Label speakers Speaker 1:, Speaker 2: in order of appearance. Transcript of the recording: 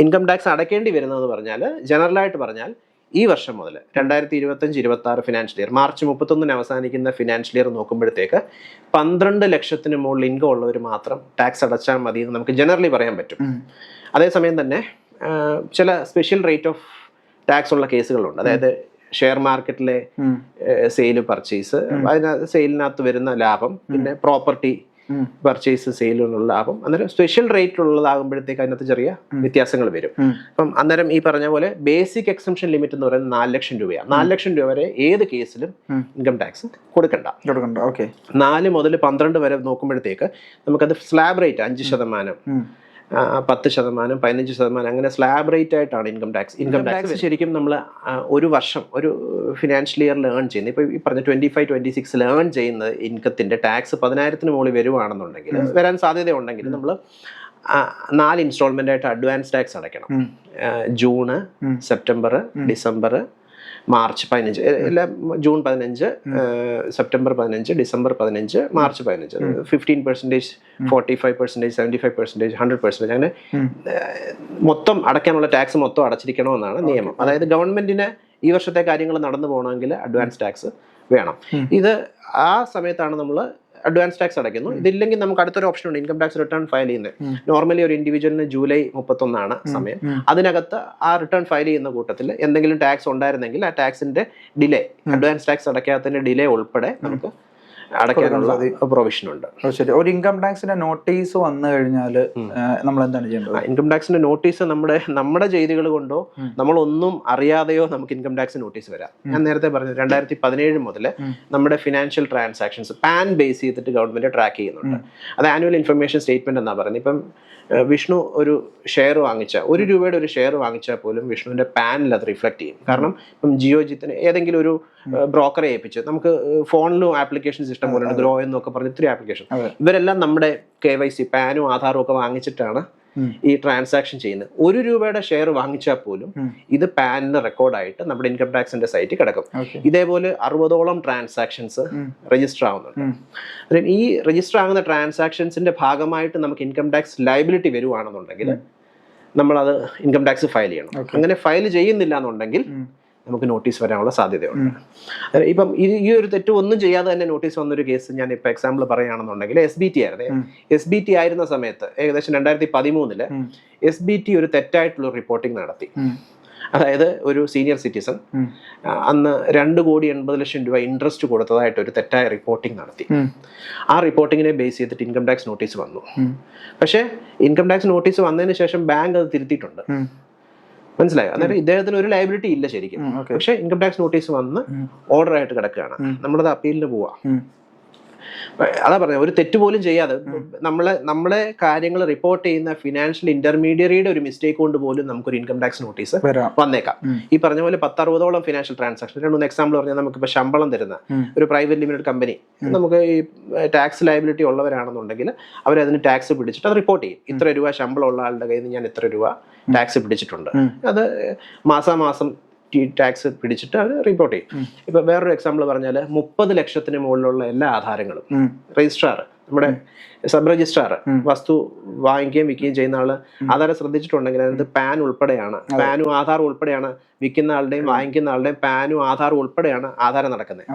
Speaker 1: Income tax അടയ്ക്കേണ്ടി വരുന്നതെന്ന് പറഞ്ഞാൽ ജനറലായിട്ട് പറഞ്ഞാൽ ഈ വർഷം മുതൽ 2025-26 ഫിനാൻഷ്യൽ ഇയർ മാർച്ച് 31 അവസാനിക്കുന്ന ഫിനാൻഷ്യൽ ഇയർ നോക്കുമ്പോഴത്തേക്ക് 12 ലക്ഷത്തിന് മുകളിൽ ഇൻകം ഉള്ളവർ മാത്രം ടാക്സ് അടച്ചാൽ മതി എന്ന് നമുക്ക് ജനറലി പറയാൻ പറ്റും. അതേസമയം തന്നെ ചില സ്പെഷ്യൽ റേറ്റ് ഓഫ് ടാക്സ് ഉള്ള കേസുകളുണ്ട്. അതായത് ഷെയർ മാർക്കറ്റിലെ സെയില് പർച്ചേസ്, അതിനകത്ത് സെയിലിനകത്ത് വരുന്ന ലാഭം, പിന്നെ പ്രോപ്പർട്ടി പർച്ചേസ് സെയിലുള്ള ലാഭം, അന്നേരം സ്പെഷ്യൽ റേറ്റിലുള്ളതാകുമ്പോഴത്തേക്ക് അതിനകത്ത് ചെറിയ വ്യത്യാസങ്ങൾ വരും. അപ്പം അന്നേരം ഈ പറഞ്ഞ പോലെ ബേസിക് എക്സംഷൻ ലിമിറ്റ് എന്ന് പറയുന്നത് 4 ലക്ഷം രൂപയാണ്. 4 ലക്ഷം രൂപ വരെ ഏത് കേസിലും ഇൻകം ടാക്സ് കൊടുക്കണ്ട. 4 മുതൽ 12 വരെ നോക്കുമ്പോഴത്തേക്ക് നമുക്കത് സ്ലാബ് റേറ്റ് 5%, 10%, 15%, അങ്ങനെ സ്ലാബ് റേറ്റ് ആയിട്ടാണ് ഇൻകം ടാക്സ്. ഇൻകം ടാക്സ് ശരിക്കും നമ്മൾ ഒരു വർഷം ഒരു ഫിനാൻഷ്യൽ ഇയറിൽ ഏൺ ചെയ്യുന്നത്, ഇപ്പോൾ ഈ പറഞ്ഞ 25-26 ഏൺ ചെയ്യുന്ന ഇൻകത്തിൻ്റെ ടാക്സ് 10,000-ന് മുകളിൽ വരുവാണെന്നുണ്ടെങ്കിൽ, വരാൻ സാധ്യതയുണ്ടെങ്കിൽ നമ്മൾ 4 ഇൻസ്റ്റാൾമെൻ്റ് ആയിട്ട് അഡ്വാൻസ് ടാക്സ് അടയ്ക്കണം. ജൂണ്, സെപ്റ്റംബർ, ഡിസംബർ, മാർച്ച് 15, എല്ലാം ജൂൺ 15, സെപ്റ്റംബർ 15, ഡിസംബർ 15, മാർച്ച് 15. 15%, 45%, 75%, 100%, അങ്ങനെ മൊത്തം അടയ്ക്കാനുള്ള ടാക്സ് മൊത്തം അടച്ചിരിക്കണമെന്നാണ് നിയമം. അതായത് ഗവൺമെന്റിന് ഈ വർഷത്തെ കാര്യങ്ങൾ നടന്നു പോകണമെങ്കിൽ അഡ്വാൻസ് ടാക്സ് വേണം. ഇത് ആ സമയത്താണ് നമ്മൾ അഡ്വാൻസ് ടാക്സ് അടയ്ക്കുന്നു. ഇതില്ലെങ്കിൽ നമുക്ക് അടുത്തൊരു ഓപ്ഷൻ ഉണ്ട്, ഇൻകം ടാക്സ് റിട്ടേൺ ഫയൽ ചെയ്യുന്നത്. നോർമലി ഒരു ഇൻഡിവിജ്വലിന് ജൂലൈ 31 സമയം. അതിനകത്ത് ആ റിട്ടേൺ ഫയൽ ചെയ്യുന്ന കൂട്ടത്തിൽ എന്തെങ്കിലും ടാക്സ് ഉണ്ടായിരുന്നെങ്കിൽ ആ ടാക്സിന്റെ ഡിലേ, അഡ്വാൻസ് ടാക്സ് അടയ്ക്കാത്തതിന്റെ ഡിലേ ഉൾപ്പെടെ നമുക്ക് അടയ്ക്കാനുള്ള പ്രൊവിഷൻ ഉണ്ട്.
Speaker 2: ശരി, ഒരു ഇൻകം ടാക്സിന്റെ നോട്ടീസ് വന്നു കഴിഞ്ഞാൽ നമ്മൾ എന്താണ് ചെയ്യേണ്ടത്?
Speaker 1: ഇൻകം ടാക്സിന്റെ നോട്ടീസ് നമ്മുടെ ചെയ്തികൾ കൊണ്ടോ നമ്മളൊന്നും അറിയാതെയോ നമുക്ക് ഇൻകം ടാക്സ് നോട്ടീസ് വരാം. ഞാൻ നേരത്തെ പറഞ്ഞു 2017 മുതൽ നമ്മുടെ ഫിനാൻഷ്യൽ ട്രാൻസാക്ഷൻസ് പാൻ ബേസ് ചെയ്തിട്ട് ഗവൺമെന്റ് ട്രാക്ക് ചെയ്യുന്നുണ്ട്. അത് ആനുവൽ ഇൻഫർമേഷൻ സ്റ്റേറ്റ്മെന്റ് എന്നാണ് പറയുന്നത്. ഇപ്പം വിഷ്ണു ഒരു ഷെയർ വാങ്ങിച്ച, 1 രൂപയുടെ ഒരു ഷെയർ വാങ്ങിച്ചാൽ പോലും വിഷ്ണുവിന്റെ പാനിൽ അത് റിഫ്ലക്ട് ചെയ്യും. കാരണം ഇപ്പം ജിയോജിത്തിന് ഏതെങ്കിലും ഒരു ബ്രോക്കറെ ഏൽപ്പിച്ച്, നമുക്ക് ഫോണിലും ആപ്ലിക്കേഷൻ സിസ്റ്റം പോലെ ഗ്രോ എന്നൊക്കെ പറഞ്ഞ് 3 ആപ്ലിക്കേഷൻ, ഇവരെല്ലാം നമ്മുടെ KYC പാനും ആധാറും ഒക്കെ വാങ്ങിച്ചിട്ടാണ് ഈ ട്രാൻസാക്ഷൻ ചെയ്യുന്നത്. 1 രൂപയുടെ ഷെയർ വാങ്ങിച്ചാൽ പോലും ഇത് പാനിന് റെക്കോർഡായിട്ട് നമ്മുടെ ഇൻകം ടാക്സിന്റെ സൈറ്റിൽ കിടക്കും. ഇതേപോലെ 60ഓളം ട്രാൻസാക്ഷൻസ് രജിസ്റ്റർ ആവുന്നുണ്ട്. ഈ രജിസ്റ്റർ ആകുന്ന ട്രാൻസാക്ഷൻസിന്റെ ഭാഗമായിട്ട് നമുക്ക് ഇൻകം ടാക്സ് ലയബിലിറ്റി വരുവാണെന്നുണ്ടെങ്കിൽ നമ്മളത് ഇൻകം ടാക്സ് ഫയൽ ചെയ്യണം. അങ്ങനെ ഫയൽ ചെയ്യുന്നില്ല എന്നുണ്ടെങ്കിൽ നമുക്ക് നോട്ടീസ് വരാനുള്ള സാധ്യതയുണ്ട്. ഇപ്പം ഈ ഒരു തെറ്റ് ഒന്നും ചെയ്യാതെ തന്നെ നോട്ടീസ് വന്നൊരു കേസ് ഞാൻ ഇപ്പം എക്സാമ്പിൾ പറയുകയാണെന്നുണ്ടെങ്കിൽ SBT ആയിരുന്നു. SBT ആയിരുന്ന സമയത്ത് ഏകദേശം 2013 SBT ഒരു തെറ്റായിട്ടുള്ള റിപ്പോർട്ടിംഗ് നടത്തി. അതായത് ഒരു സീനിയർ സിറ്റിസൺ അന്ന് 2,80,00,000 രൂപ ഇൻട്രസ്റ്റ് കൊടുത്തതായിട്ട് ഒരു തെറ്റായ റിപ്പോർട്ടിംഗ് നടത്തി. ആ റിപ്പോർട്ടിങ്ങിനെ ബേസ് ചെയ്തിട്ട് ഇൻകം ടാക്സ് നോട്ടീസ് വന്നു. പക്ഷേ ഇൻകം ടാക്സ് നോട്ടീസ് വന്നതിന് ശേഷം ബാങ്ക് അത് തിരുത്തിയിട്ടുണ്ട്. മനസ്സിലായോ? അന്നേരം ഇദ്ദേഹത്തിന് ഒരു ലയബിലിറ്റി ഇല്ല ശരിക്കും. പക്ഷെ ഇൻകം ടാക്സ് നോട്ടീസ് വന്ന് ഓർഡർ ആയിട്ട് കിടക്കുകയാണ്. നമ്മളത് അപ്പീലിന് പോവാ. അതാ പറഞ്ഞത്, ഒരു തെറ്റ് പോലും ചെയ്യാതെ നമ്മളെ കാര്യങ്ങൾ റിപ്പോർട്ട് ചെയ്യുന്ന ഫിനാൻഷ്യൽ ഇന്റർമീഡിയറിയുടെ ഒരു മിസ്റ്റേക്ക് കൊണ്ട് പോലും നമുക്കൊരു ഇൻകം ടാക്സ് നോട്ടീസ് വന്നേക്കാം. ഈ പറഞ്ഞ പോലെ 10-60ഓളം ഫിനാൻഷ്യൽ ട്രാൻസാക്ഷൻ. 2-3 എക്സാമ്പിൾ പറഞ്ഞാൽ നമുക്കിപ്പോൾ ശമ്പളം തരുന്ന ഒരു പ്രൈവറ്റ് ലിമിറ്റഡ് കമ്പനി, നമുക്ക് ഈ ടാക്സ് ലയബിലിറ്റി ഉള്ളവരാണെന്നുണ്ടെങ്കിൽ അവരതിന് ടാക്സ് പിടിച്ചിട്ട് അത് റിപ്പോർട്ട് ചെയ്യും. ഇത്ര രൂപ ശമ്പളം ഉള്ള ആളുടെ കയ്യിൽ നിന്ന് ഞാൻ ഇത്ര രൂപ ടാക്സ് പിടിച്ചിട്ടുണ്ട്. അത് മാസാമാസം ടാക്സ് പിടിച്ചിട്ട് അവർ റിപ്പോർട്ട് ചെയ്യും. ഇപ്പൊ വേറൊരു എക്സാമ്പിൾ പറഞ്ഞാൽ 30 ലക്ഷത്തിന് മുകളിലുള്ള എല്ലാ ആധാരങ്ങളും രജിസ്ട്രാർ, നമ്മുടെ സബ് രജിസ്ട്രാർ വസ്തു വാങ്ങിക്കുകയും വിൽക്കുകയും ചെയ്യുന്ന ആള് ആധാരം ശ്രദ്ധിച്ചിട്ടുണ്ടെങ്കിൽ അതിനകത്ത് പാൻ ഉൾപ്പെടെയാണ്, പാനും ആധാറും ഉൾപ്പെടെയാണ് വിൽക്കുന്ന ആളുടെയും വാങ്ങിക്കുന്ന ആളുടെയും പാനും ആധാറും ഉൾപ്പെടെയാണ് ആധാരം നടക്കുന്നത്.